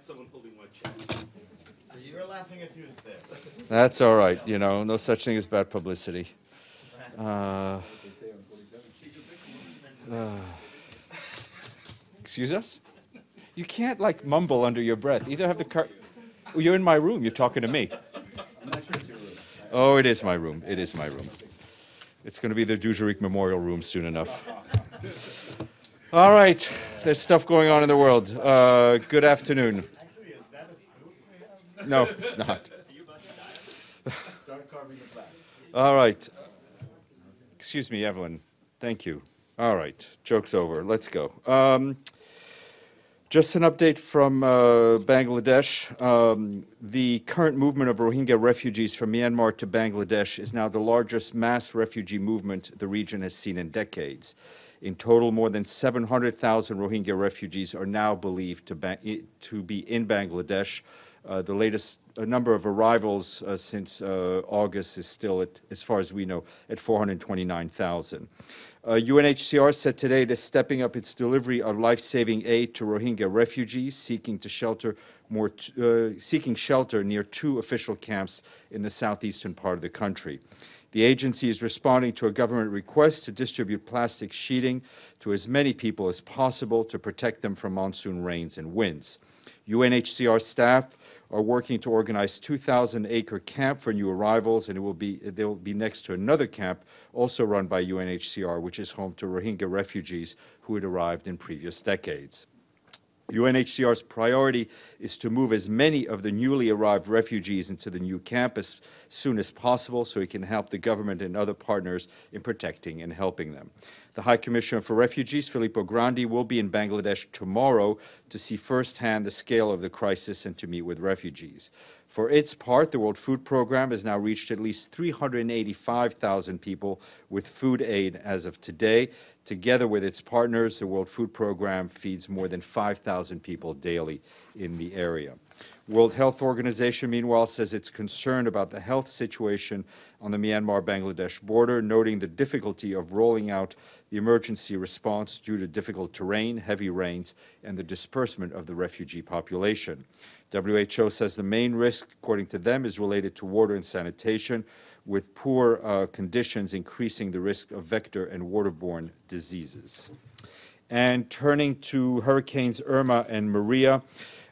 someone holding my chair. You're laughing at you, Steph. That's all right. You know, no such thing as bad publicity. Excuse us? You can't, like, mumble under your breath. Either have the car... Oh, you're in my room. You're talking to me. I'm not sure it's your room. Oh, it is my room. It is my room. It's going to be the Dujarric Memorial Room soon enough. All right. There's stuff going on in the world. Good afternoon. Actually, is that a scoop we have? No, it's not. Start carving the flag. All right. Excuse me, Evelyn. Thank you. All right. Joke's over. Let's go. Just an update from Bangladesh. The current movement of Rohingya refugees from Myanmar to Bangladesh is now the largest mass refugee movement the region has seen in decades. In total, more than 700,000 Rohingya refugees are now believed to be in Bangladesh. The latest number of arrivals since August is still, as far as we know, at 429,000. UNHCR said today it is stepping up its delivery of life-saving aid to Rohingya refugees seeking shelter near 2 official camps in the southeastern part of the country. The agency is responding to a government request to distribute plastic sheeting to as many people as possible to protect them from monsoon rains and winds. UNHCR staff are working to organize 2,000-acre camp for new arrivals, and they will be next to another camp also run by UNHCR, which is home to Rohingya refugees who had arrived in previous decades. UNHCR's priority is to move as many of the newly arrived refugees into the new camp as soon as possible so it can help the government and other partners in protecting and helping them. The High Commissioner for Refugees, Filippo Grandi, will be in Bangladesh tomorrow to see firsthand the scale of the crisis and to meet with refugees. For its part, the World Food Programme has now reached at least 385,000 people with food aid as of today. Together with its partners, the World Food Programme feeds more than 5,000 people daily in the area. World Health Organization, meanwhile, says it's concerned about the health situation on the Myanmar-Bangladesh border, noting the difficulty of rolling out the emergency response due to difficult terrain, heavy rains, and the disbursement of the refugee population. WHO says the main risk, according to them, is related to water and sanitation, with poor conditions increasing the risk of vector and waterborne diseases. And turning to Hurricanes Irma and Maria,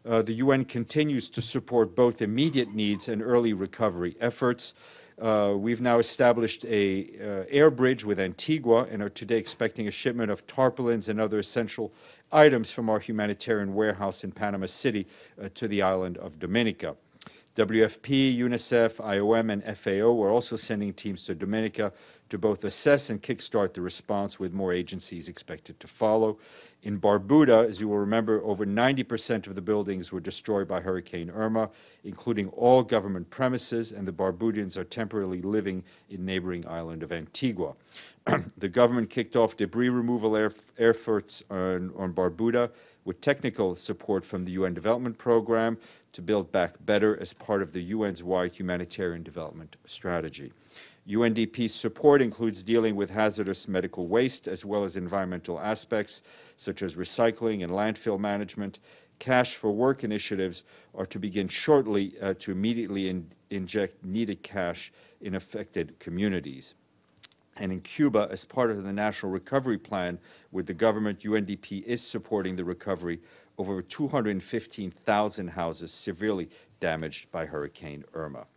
the UN continues to support both immediate needs and early recovery efforts. We've now established an air bridge with Antigua and are today expecting a shipment of tarpaulins and other essential items from our humanitarian warehouse in Panama City to the island of Dominica. WFP, UNICEF, IOM, and FAO are also sending teams to Dominica to both assess and kickstart the response, with more agencies expected to follow. In Barbuda, as you will remember, over 90% of the buildings were destroyed by Hurricane Irma, including all government premises, and the Barbudians are temporarily living in neighboring island of Antigua. The government kicked off debris removal efforts on Barbuda with technical support from the UN Development Programme to build back better as part of the UN's wide humanitarian development strategy. UNDP's support includes dealing with hazardous medical waste as well as environmental aspects such as recycling and landfill management. Cash for Work initiatives are to begin shortly to immediately inject needed cash in affected communities. And in Cuba, as part of the National Recovery Plan with the government, UNDP is supporting the recovery of over 215,000 houses severely damaged by Hurricane Irma.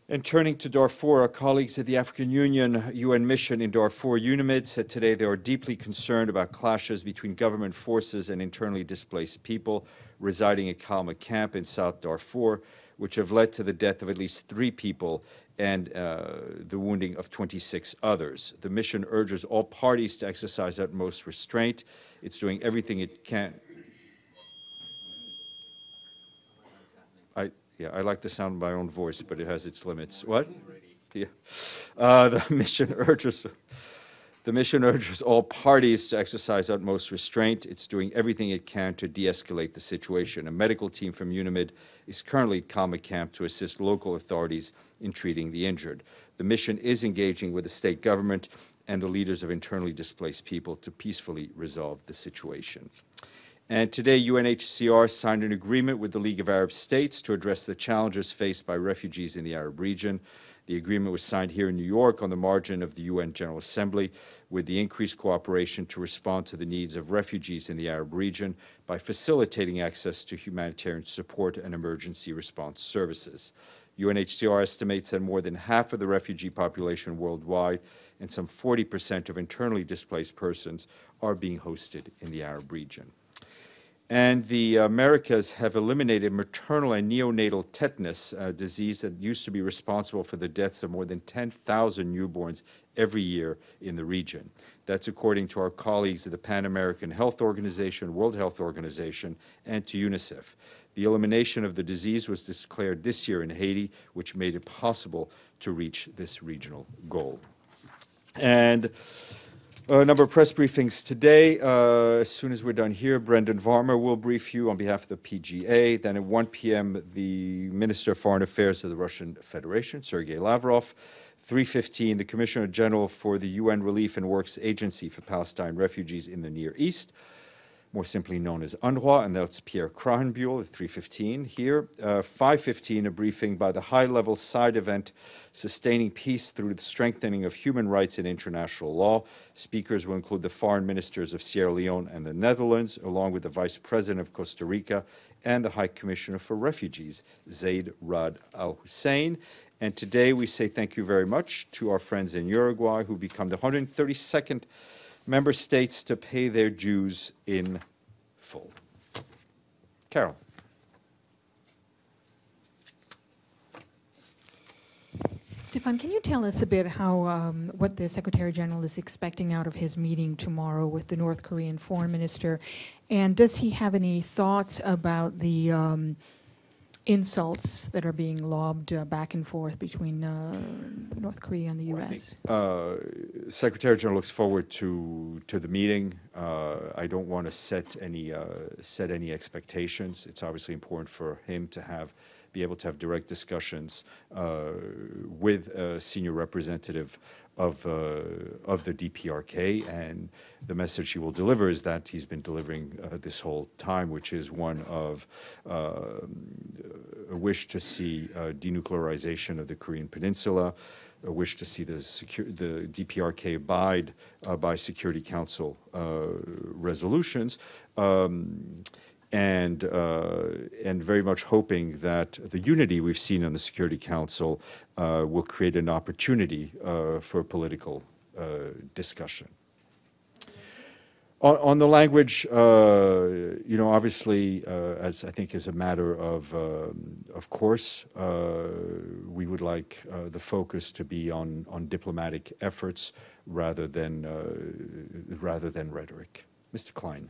And turning to Darfur, our colleagues at the African Union UN mission in Darfur, UNAMID, said today they are deeply concerned about clashes between government forces and internally displaced people residing at Kalma camp in South Darfur, which have led to the death of at least 3 people and the wounding of 26 others. The mission urges all parties to exercise utmost restraint. It's doing everything it can. I like the sound of my own voice, but it has its limits. What? Yeah. The mission urges all parties to exercise utmost restraint. It's doing everything it can to de-escalate the situation. A medical team from UNAMID is currently at Kalma camp to assist local authorities in treating the injured. The mission is engaging with the state government and the leaders of internally displaced people to peacefully resolve the situation. And today, UNHCR signed an agreement with the League of Arab States to address the challenges faced by refugees in the Arab region. The agreement was signed here in New York on the margin of the UN General Assembly with the increased cooperation to respond to the needs of refugees in the Arab region by facilitating access to humanitarian support and emergency response services. UNHCR estimates that more than half of the refugee population worldwide and some 40% of internally displaced persons are being hosted in the Arab region. And the Americas have eliminated maternal and neonatal tetanus, a disease that used to be responsible for the deaths of more than 10,000 newborns every year in the region. That's according to our colleagues at the Pan American Health Organization, World Health Organization, and to UNICEF. The elimination of the disease was declared this year in Haiti, which made it possible to reach this regional goal. And a number of press briefings today. As soon as we're done here, Brendan Varma will brief you on behalf of the PGA. Then at 1 p.m., the Minister of Foreign Affairs of the Russian Federation, Sergei Lavrov. 3:15, the Commissioner General for the UN Relief and Works Agency for Palestine Refugees in the Near East, more simply known as UNRWA, and that's Pierre Krahenbuhl at 3:15 here. 5:15, a briefing by the high-level side event Sustaining Peace Through the Strengthening of Human Rights and International Law. Speakers will include the foreign ministers of Sierra Leone and the Netherlands, along with the Vice President of Costa Rica and the High Commissioner for Refugees, Zaid Rad Al Hussein. And today we say thank you very much to our friends in Uruguay who become the 132nd member states to pay their dues in full. Carol. Stéphane, can you tell us a bit how what the Secretary General is expecting out of his meeting tomorrow with the North Korean Foreign Minister? And does he have any thoughts about the insults that are being lobbed back and forth between North Korea and the U.S.? Secretary General looks forward to the meeting. I don't want to set any expectations. It's obviously important for him to be able to have direct discussions with a senior representative of the DPRK, and the message he will deliver is that he's been delivering this whole time, which is one of a wish to see denuclearization of the Korean Peninsula, a wish to see the DPRK abide by Security Council resolutions, and very much hoping that the unity we've seen on the Security Council will create an opportunity for political discussion. On the language, obviously, as I think is a matter of course, we would like the focus to be on diplomatic efforts rather than rhetoric. Mr. Klein.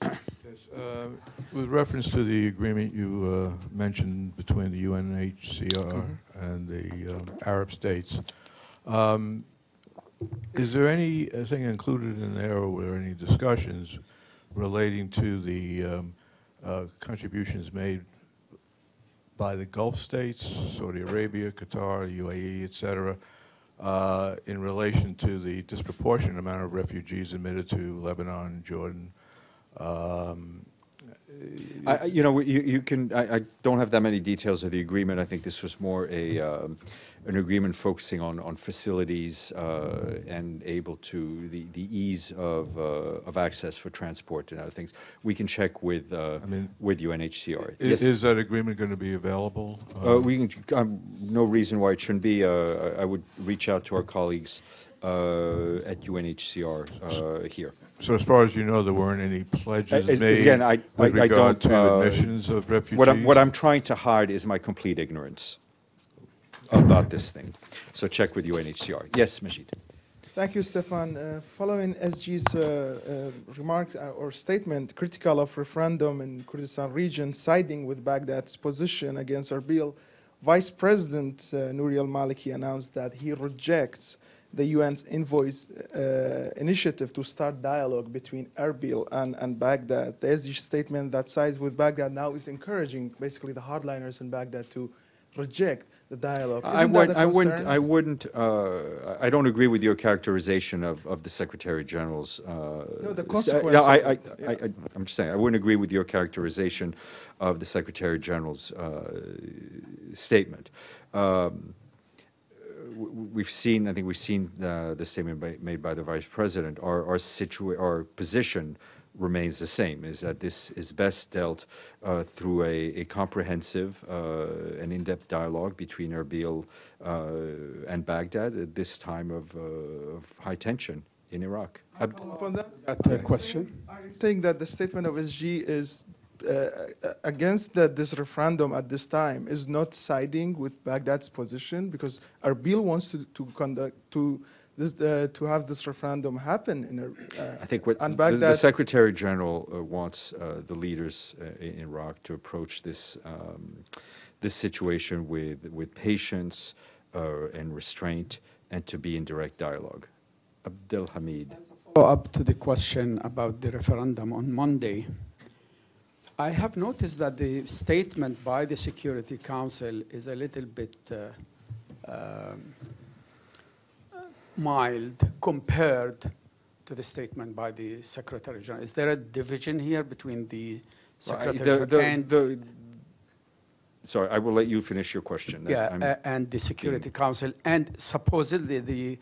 Yes, with reference to the agreement you mentioned between the UNHCR and the Arab states, is there anything included in there, or were there any discussions relating to the contributions made by the Gulf states, Saudi Arabia, Qatar, UAE, etc., in relation to the disproportionate amount of refugees admitted to Lebanon and Jordan? I don't have that many details of the agreement. I think this was more an agreement focusing on facilities and able to the ease of access for transport and other things. We can check with UNHCR. Is that agreement going to be available? No reason why it shouldn't be. I would reach out to our colleagues at UNHCR here. So as far as you know, there weren't any pledges made again, with regard to admissions of refugees? What I'm trying to hide is my complete ignorance about this thing. So check with UNHCR. Yes, Majid. Thank you, Stéphane. Following SG's remarks or statement critical of referendum in Kurdistan region, siding with Baghdad's position against Erbil, Vice President Nouri al-Maliki announced that he rejects the UN's envoy's initiative to start dialogue between Erbil and Baghdad. The SG statement that sides with Baghdad now is encouraging basically the hardliners in Baghdad to reject the dialogue. I Isn't that a wouldn't. concern? I don't agree with your characterization of the Secretary General's. No, the yeah, consequence. I'm just saying I wouldn't agree with your characterization of the Secretary General's statement. We've seen. I think we've seen the statement made by the Vice President. Our position remains the same, is that this is best dealt through a comprehensive and in-depth dialogue between Erbil and Baghdad at this time of high tension in Iraq. Upon that, question. are you saying that the statement of SG is against this referendum at this time, is not siding with Baghdad's position, because Erbil wants to have this referendum happen in I think what Baghdad. the Secretary General wants the leaders in Iraq to approach this situation with patience and restraint, and to be in direct dialogue. Abdel Hamid. Follow up to the question about the referendum on Monday. I have noticed that the statement by the Security Council is a little bit mild compared to the statement by the Secretary General. Is there a division here between the Secretary General Sorry, I will let you finish your question. And the Security Council, and supposedly the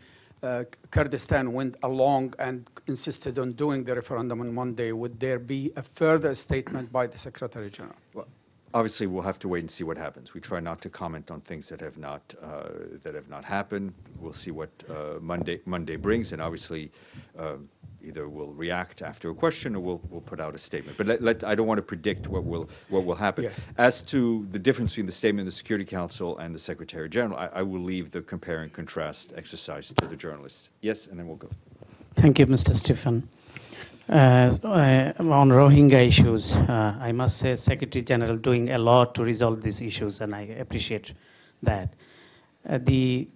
Kurdistan went along and insisted on doing the referendum on Monday. Would there be a further statement by the Secretary General? Well, obviously, we'll have to wait and see what happens. We try not to comment on things that have not happened. We'll see what Monday brings, and obviously, either we'll react after a question or we'll put out a statement. But I don't want to predict what will happen. Yes. As to the difference between the statement of the Security Council and the Secretary General, I will leave the compare and contrast exercise to the journalists. Yes, and then we'll go. Thank you, Mr. Stéphane. On Rohingya issues, I must say Secretary General doing a lot to resolve these issues, and I appreciate that. The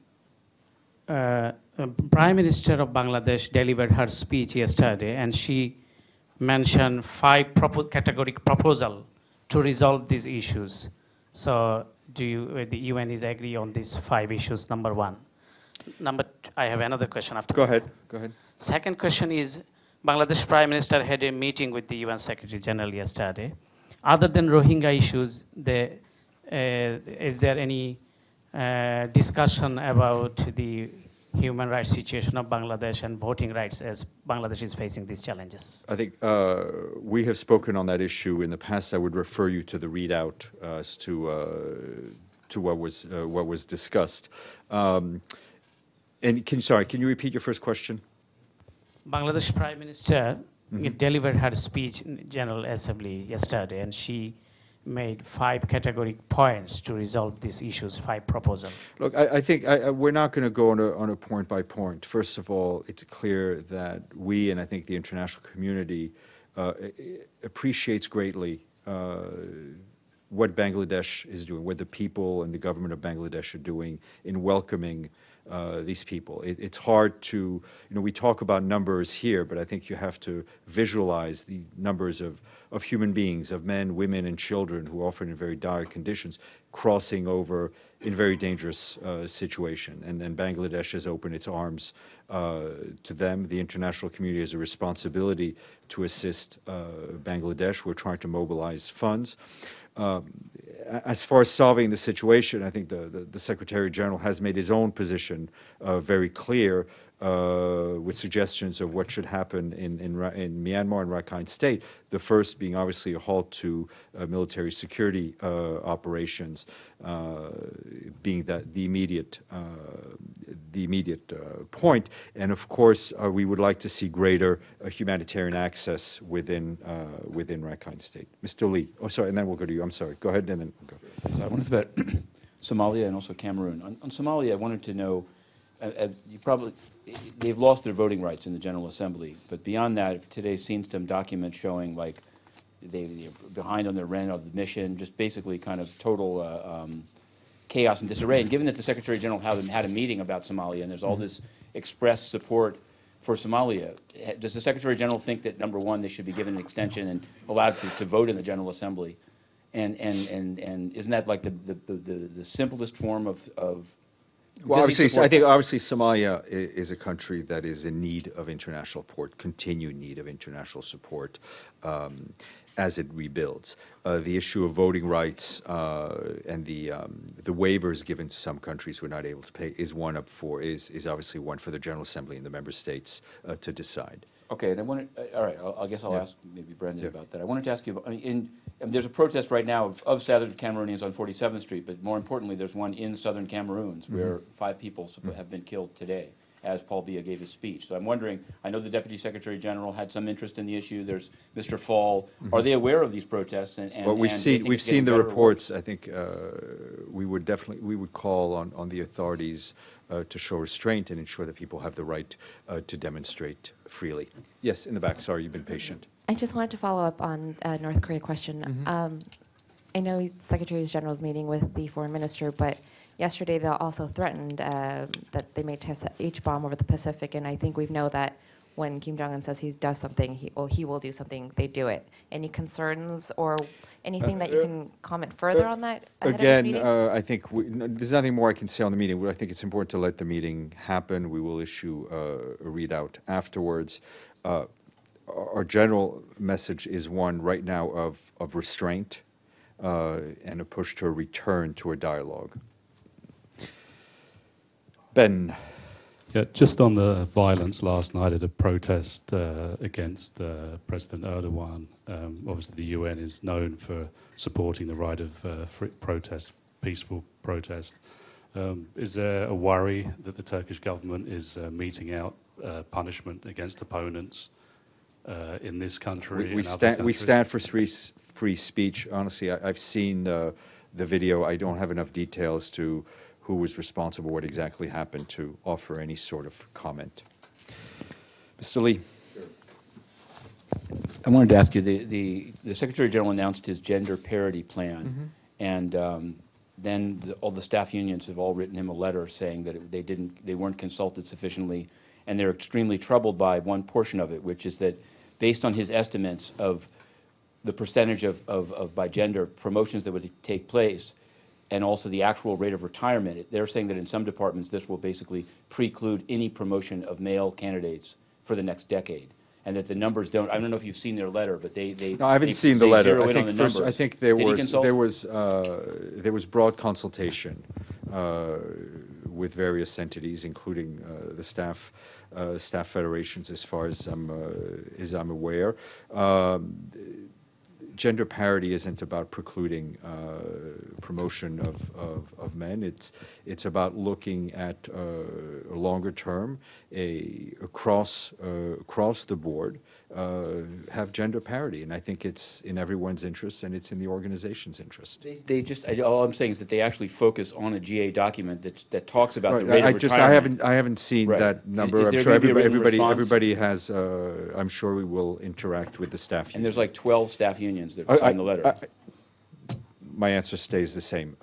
Prime Minister of Bangladesh delivered her speech yesterday, and she mentioned 5 categoric proposals to resolve these issues. So the UN is agree on these 5 issues, number 1. I have another question after. Go ahead. Second question is, Bangladesh Prime Minister had a meeting with the UN Secretary General yesterday. Other than Rohingya issues, is there any discussion about the human rights situation of Bangladesh and voting rights as Bangladesh is facing these challenges? I think we have spoken on that issue in the past. I would refer you to the readout as to what was discussed. And can you repeat your first question? Bangladesh Prime Minister delivered her speech in General Assembly yesterday, and she made 5 categoric points to resolve these issues, 5 proposals. Look, I think we're not going to go on a point by point. First of all, it's clear that we, and I think the international community, appreciates greatly what Bangladesh is doing, what the people and the government of Bangladesh are doing in welcoming these people. It's hard to, we talk about numbers here, but I think you have to visualize the numbers of human beings, of men, women, and children who are often in very dire conditions, crossing over in very dangerous situation. And then Bangladesh has opened its arms to them. The international community has a responsibility to assist Bangladesh. We're trying to mobilize funds. As far as solving the situation, I think the Secretary General has made his own position very clear with suggestions of what should happen in Myanmar and Rakhine State. The first being obviously a halt to military security operations, being that the immediate point. And of course, we would like to see greater humanitarian access within Rakhine State. Mr. Lee. Oh, sorry, and then we'll go to you. I'm sorry. Go ahead, and then we'll go. So I wanted about Somalia and also Cameroon. On Somalia, I wanted to know, they've lost their voting rights in the General Assembly, but beyond that, today's seen some documents showing like they're behind on their rent of the mission, just basically kind of total chaos and disarray. And given that the Secretary General had a meeting about Somalia and there's all this expressed support for Somalia, does the Secretary General think that, number one, they should be given an extension and allowed to vote in the General Assembly? And isn't that like the simplest form of Well, does he obviously, support I think that? obviously Somalia is a country that is in need of international support, continued need of international support as it rebuilds. The issue of voting rights and the waivers given to some countries who are not able to pay is is obviously one for the General Assembly and the member states to decide. Okay, and I wanted, all right, I guess I'll Yeah. ask maybe Brendan Yeah. about that. I wanted to ask you, I mean, there's a protest right now of Southern Cameroonians on 47th Street, but more importantly, there's one in Southern Cameroon where 5 people have been killed today, as Paul Biya gave his speech. So I'm wondering, I know the Deputy Secretary General had some interest in the issue. There's Mr. Fall. Are they aware of these protests? Well, we've and do you think seen it's getting the better or worse? reports. I think we would call on the authorities to show restraint and ensure that people have the right to demonstrate freely. Yes, in the back. Sorry, you've been patient. I just wanted to follow up on a North Korea question. I know Secretary General's meeting with the foreign minister, but yesterday they also threatened that they may test the H-bomb over the Pacific, and I think we know that when Kim Jong-un says he does something, he will do something, they do it. Any concerns or anything that you can comment further on that ahead of Again, the meeting? I think there's nothing more I can say on the meeting. I think it's important to let the meeting happen. We will issue a readout afterwards. Our general message is one right now of restraint and a push to a return to a dialogue. Ben. Yeah, just on the violence last night at a protest against President Erdogan. Obviously, the UN is known for supporting the right of free protest, peaceful protest. Is there a worry that the Turkish government is meting out punishment against opponents in this country? We stand for free speech. Honestly, I've seen the video. I don't have enough details to who was responsible, what exactly happened, to offer any sort of comment. Mr. Lee. Sure. I wanted to ask you, the Secretary General announced his gender parity plan, and then all the staff unions have all written him a letter saying that they weren't consulted sufficiently, and they're extremely troubled by one portion of it, which is that based on his estimates of the percentage of by gender promotions that would take place, and also the actual rate of retirement, they're saying that in some departments this will basically preclude any promotion of male candidates for the next decade, and that the numbers don't. I don't know if you've seen their letter, but they No, I haven't seen the letter. Zero in on the numbers. I think there was broad consultation with various entities, including the staff federations, as far as I'm aware. Gender parity isn't about precluding promotion of men. It's about looking at a longer term, across the board, have gender parity, and I think it's in everyone's interest and it's in the organization's interest. All I'm saying is that they actually focus on a GA document that talks about the rate of retirement. I haven't seen that number. I'm sure everybody has. I'm sure we will interact with the staff. And there's like 12 staff unions that signed the letter. My answer stays the same.